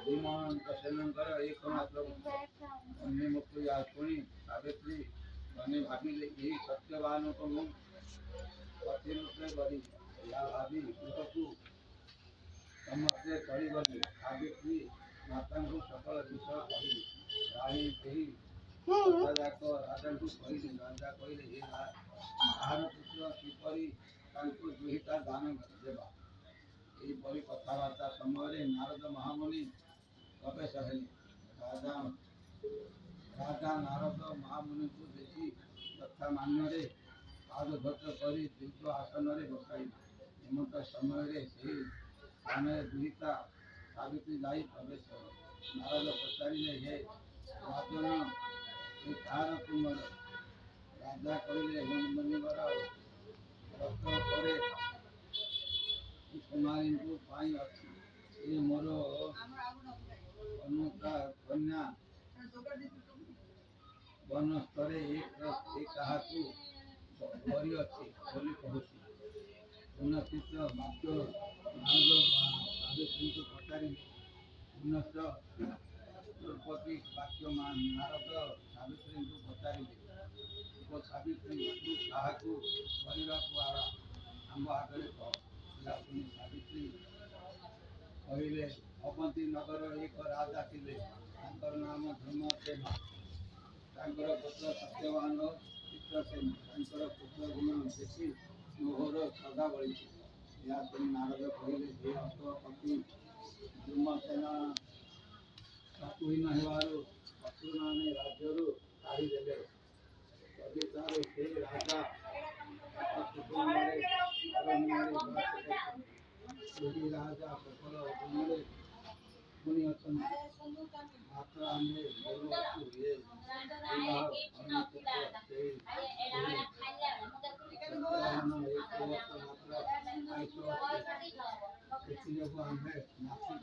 विमान कशेलंकर एकमात्र अन्य मुक्त याचकोणी सावित्री અને ભાભી એ સત્યવાનો તો હું પતિરૂપે બની યા ભાભી ઉતકુ સમસ્તે ચડી ગયું સાવિત્રી માતાનું સફળ વિષય કહી રાણી કહી રાજાકો રાજાનું કહી રાજા કહી એ આહાર પુત્ર કિપરી તાંકુ ગૃહિતા દાન દેવા ଏହିପରି କଥାବାର୍ତ୍ତା ସମୟରେ ନାରଦ ମହାମୁନି ପ୍ରବେଶ ହେଲେ। ରାଜା ନାରଦ ମହାମୁନିଙ୍କୁ ଦେଖି ଯଥା ମାନ୍ୟରେ ପାଦଧୌତ କରି ଦିବ୍ୟ ଆସନରେ ବସାଇଲେ। ଏମନ୍ତ ସମୟରେ ସେହି ସ୍ଥାନରେ ଦୁହିତା ସାବିତ୍ରୀ ଯାଇ ପ୍ରବେଶ କଲେ। ନାରଦ ପଚାରିଲେ, ହେ ରାଜନ, ଏ କାହାର ତୁମର? ରାଜା କହିଲେ, ମୁନିବର ରଥ ପରେ କୁମାରୀଙ୍କୁ ପାଇଁ ଅଛି। ଏ ମୋର ଅନୁକା କନ୍ୟା ବନସ୍ତରେ ଏ କାହାକୁ କରି ଅଛି ବୋଲି କହୁଛି। ପୁନଶ୍ଚିତ ବାକ୍ୟ ନାରଦ ସାବିତ୍ରୀଙ୍କୁ ପଚାରିଲେ। ପୁନଶ୍ଚ ଦ୍ରୌପଦୀ ବାକ୍ୟ ନାରଦ ସାବିତ୍ରୀଙ୍କୁ ପଚାରିଲେ। ସାବିତ୍ରୀ ତୁ କାହାକୁ କରିବାକୁ ଆମ୍ଭ ଆଗରେ କହ। ସାବିତ୍ରୀ କହିଲେ, ଅବନ୍ତୀ ନଗର ଏକ ରାଜା ଥିଲେ। ତାଙ୍କର ନାମ ଧର୍ମସେନ। ତାଙ୍କର ପୁତ୍ର ସତ୍ୟବାନ ଚିତ୍ରସେନ। ତାଙ୍କର ପୁତ୍ର ଗୁଣ ବେଶୀ ମୋହର ସଦାବଳି। ଏହା ଶୁଣି ନାରଦ କହିଲେ, ହେ ଅଶ୍ୱପତି ଧର୍ମସେନ ଶତ୍ରୁହୀନ ହେବାରୁ ଶତ୍ରୁମାନେ ରାଜ୍ୟରୁ କାଢ଼ିଦେଲେ। ଯଦି ତାର ସେ ରାଜା ସେହି ରାଜା ସକଳ ଗୁଣରେ ଗୁଣି ଅଛନ୍ତି। ମାତ୍ର ଆମେ ଗୌରବକୁ ଏ ବିବାହ ଅନୁଚିତ। ସେଥିଯୋଗୁଁ ଆମେ ନାଚି